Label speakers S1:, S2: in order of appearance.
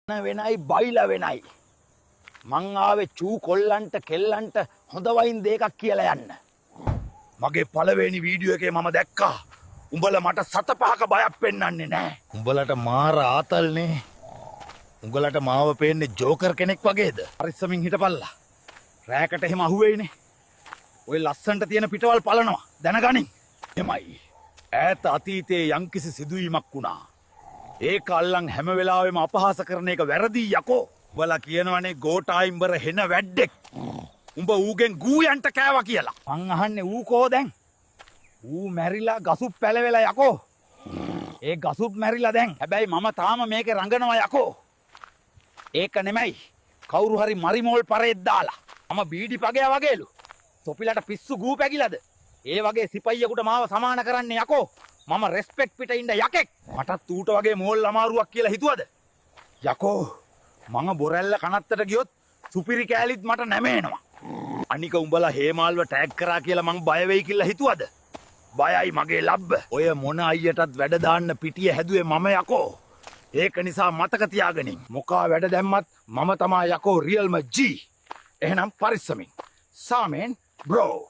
S1: වෙනයි බයිලා වෙනයි. මං ආවේ චූ කොල්ලන්ට කෙල්ලන්ට හොඳ වයින් දෙකක් කියලා යන්න. මගේ පළවෙනි වීඩියෝ එකේ මම දැක්කා. උඹලා මට සත පහක බයක් පෙන්වන්නේ නැහැ. උඹලට මාර ආතල්නේ. උඹලට මාව පේන්නේ ජෝකර් කෙනෙක් වගේද? පරිස්සමින් හිටපල්ලා. රෑකට එහෙම අහුවෙයිනේ. ඔය ලස්සන්ට තියෙන පිටවල් පලනවා. දැනගනින්. එමයි. ඈත අතීතයේ යම්කිසි සිදුවීමක් වුණා. ඒක අල්ලන් හැම වෙලාවෙම අපහාස කරන එක වැරදි යකෝ. උඹලා කියනවනේ ගෝඨායිම්බර හෙන වැඩෙක්. උඹ ඌගෙන් ගූයන්ට කෑවා කියලා. මං අහන්නේ ඌ කෝ දැන්? ඌ මැරිලා ගසුප් පැලවෙලා යකෝ. ඒ ගසුප් මැරිලා දැන්. හැබැයි මම තාම මේකේ රඟනවා යකෝ. ඒක නෙමෙයි. කවුරු හරි මරිමෝල් පරේත් දාලා. මම බීඩි පගයා වගේලු. තොපිලට පිස්සු ගූ පැකිලාද? ඒ වගේ සිපයියෙකුට මාව සමාන කරන්නේ යකෝ. මම රෙස්පෙක්ට් පිට ඉන්න යකෙක්. මටත් ඌට වගේ මෝල් අමාරුවක් කියලා හිතුවද? යකෝ මම බොරැල්ල කනත්තට ගියොත් සුපිරි කෑලිත් මට නැමෙනවා. අනික උඹලා හේමාල්ව ටැග් කරා කියලා මං බය වෙයි කියලා හිතුවද? බයයි මගේ ලබ්බ. ඔය මොන අයියටත් වැඩ දාන්න පිටිය හැදුවේ මම යකෝ. ඒක නිසා මතක තියාගනින්. මොකා වැඩ දැම්මත් මම තමා යකෝ රියල්ම G. එහෙනම් පරිස්සමින්. සාමෙන් බ්‍රෝ.